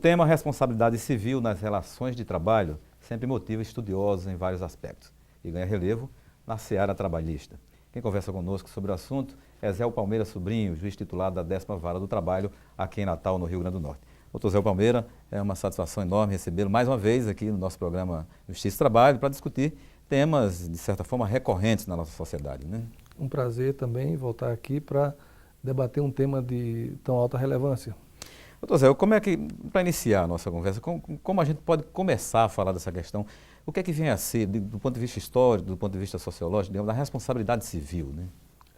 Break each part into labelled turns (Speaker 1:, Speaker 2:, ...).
Speaker 1: tema responsabilidade civil nas relações de trabalho sempre motiva estudiosos em vários aspectos e ganha relevo na seara trabalhista. Quem conversa conosco sobre o assunto é Zé Palmeira Sobrinho, juiz titulado da 10ª Vara do Trabalho aqui em Natal, no Rio Grande do Norte. Doutor Zé Palmeira, é uma satisfação enorme recebê-lo mais uma vez aqui no nosso programa Justiça e Trabalho para discutir temas, de certa forma, recorrentes na nossa sociedade, né?
Speaker 2: Um prazer também voltar aqui para debater um tema de tão alta relevância.
Speaker 1: Doutor Zé, como é que, para iniciar a nossa conversa, como a gente pode começar a falar dessa questão? O que é que vem a ser, do ponto de vista histórico, do ponto de vista sociológico, digamos, da responsabilidade civil, né?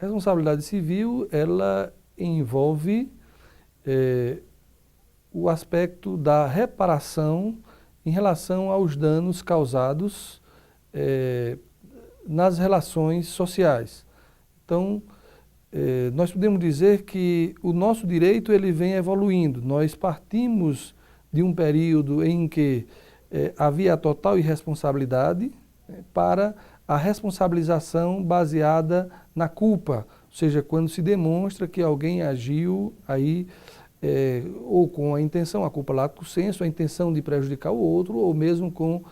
Speaker 2: A responsabilidade civil, ela envolve o aspecto da reparação em relação aos danos causados nas relações sociais. Então, nós podemos dizer que o nosso direito ele vem evoluindo. Nós partimos de um período em que havia a total irresponsabilidade para a responsabilização baseada na culpa, ou seja, quando se demonstra que alguém agiu aí ou com a intenção, a culpa lato sensu, a intenção de prejudicar o outro, ou mesmo com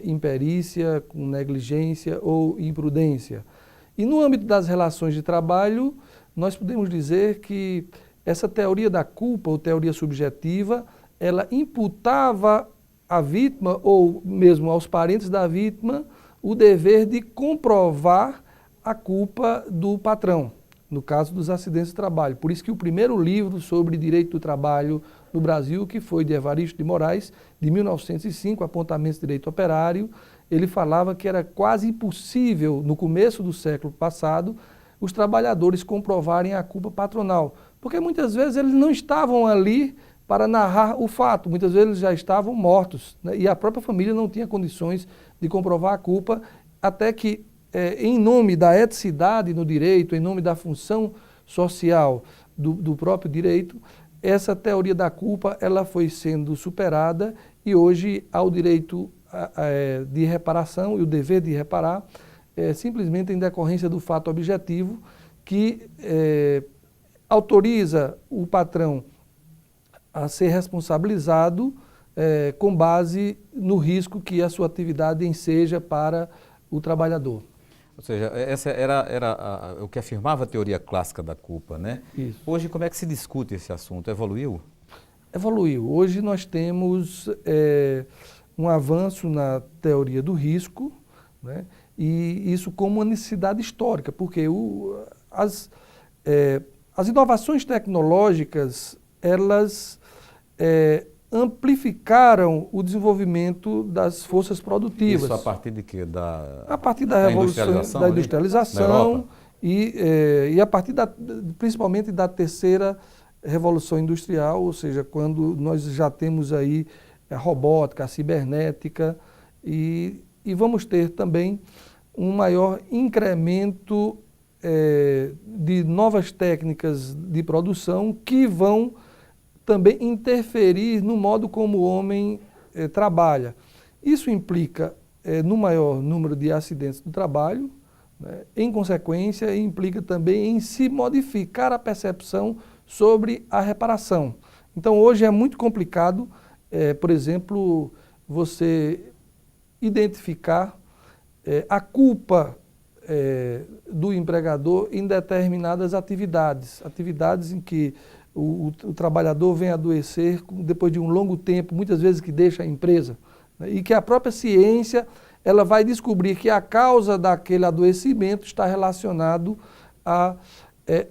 Speaker 2: imperícia, com negligência ou imprudência. E no âmbito das relações de trabalho, nós podemos dizer que essa teoria da culpa, ou teoria subjetiva, ela imputava à vítima, ou mesmo aos parentes da vítima, o dever de comprovar a culpa do patrão, no caso dos acidentes de trabalho. Por isso que o primeiro livro sobre direito do trabalho no Brasil, que foi de Evaristo de Moraes, de 1905, Apontamentos de Direito Operário, ele falava que era quase impossível, no começo do século passado, os trabalhadores comprovarem a culpa patronal, porque muitas vezes eles não estavam ali para narrar o fato, muitas vezes eles já estavam mortos, né? E a própria família não tinha condições de comprovar a culpa, até que, em nome da eticidade no direito, em nome da função social do próprio direito, essa teoria da culpa ela foi sendo superada e hoje há o direito de reparação e o dever de reparar simplesmente em decorrência do fato objetivo que autoriza o patrão a ser responsabilizado com base no risco que a sua atividade enseja para o trabalhador.
Speaker 1: Ou seja, essa era o que afirmava a teoria clássica da culpa, né?
Speaker 2: Isso.
Speaker 1: Hoje, como é que se discute esse assunto? Evoluiu?
Speaker 2: Evoluiu. Hoje nós temos um avanço na teoria do risco, né? E isso como uma necessidade histórica, porque as inovações tecnológicas, elas amplificaram o desenvolvimento das forças produtivas.
Speaker 1: Isso a partir de quê?
Speaker 2: A partir da revolução, da industrialização e a partir principalmente da terceira revolução industrial, ou seja, quando nós já temos aí a robótica, a cibernética e vamos ter também um maior incremento de novas técnicas de produção que vão também interferir no modo como o homem trabalha. Isso implica no maior número de acidentes do trabalho, né? Em consequência, implica também em se modificar a percepção sobre a reparação. Então, hoje é muito complicado, por exemplo, você identificar a culpa do empregador em determinadas atividades em que o trabalhador vem adoecer depois de um longo tempo, muitas vezes que deixa a empresa, né? E que a própria ciência ela vai descobrir que a causa daquele adoecimento está relacionado a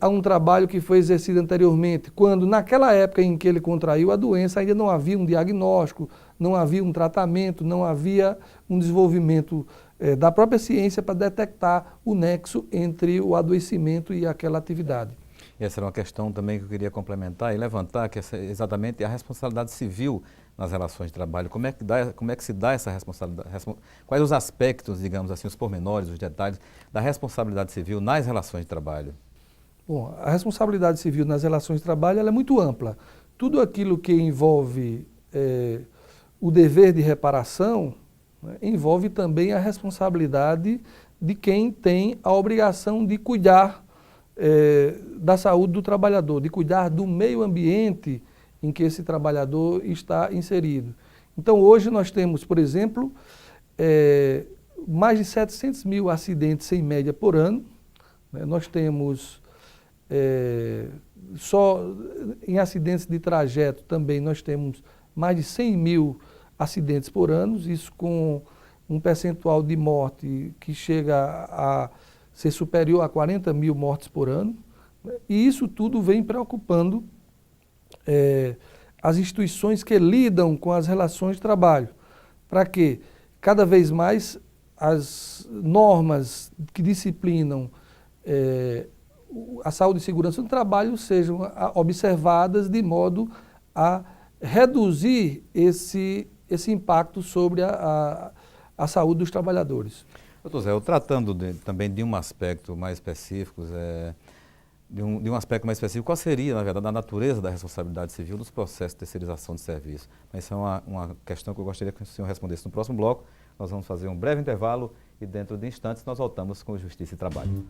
Speaker 2: um trabalho que foi exercido anteriormente, quando naquela época em que ele contraiu a doença ainda não havia um diagnóstico, não havia um tratamento, não havia um desenvolvimento da própria ciência para detectar o nexo entre o adoecimento e aquela atividade.
Speaker 1: Essa era uma questão também que eu queria complementar e levantar, que é exatamente a responsabilidade civil nas relações de trabalho. Como é que se dá essa responsabilidade? Quais os aspectos, digamos assim, os pormenores, os detalhes da responsabilidade civil nas relações de trabalho?
Speaker 2: Bom, a responsabilidade civil nas relações de trabalho ela é muito ampla. Tudo aquilo que envolve o dever de reparação, né, envolve também a responsabilidade de quem tem a obrigação de cuidar da saúde do trabalhador, de cuidar do meio ambiente em que esse trabalhador está inserido. Então, hoje nós temos, por exemplo, mais de 700 mil acidentes em média por ano, né? Nós temos, só em acidentes de trajeto também, nós temos mais de 100 mil acidentes por ano, isso com um percentual de morte que chega a ser superior a 40 mil mortes por ano, né? E isso tudo vem preocupando as instituições que lidam com as relações de trabalho, para que cada vez mais as normas que disciplinam a saúde e segurança do trabalho sejam observadas de modo a reduzir esse impacto sobre a saúde dos trabalhadores.
Speaker 1: Doutor Zé, tratando também de um aspecto mais específico, de um aspecto mais específico, qual seria, na verdade, a natureza da responsabilidade civil nos processos de terceirização de serviço? Mas isso é uma questão que eu gostaria que o senhor respondesse no próximo bloco. Nós vamos fazer um breve intervalo e dentro de instantes nós voltamos com Justiça e Trabalho.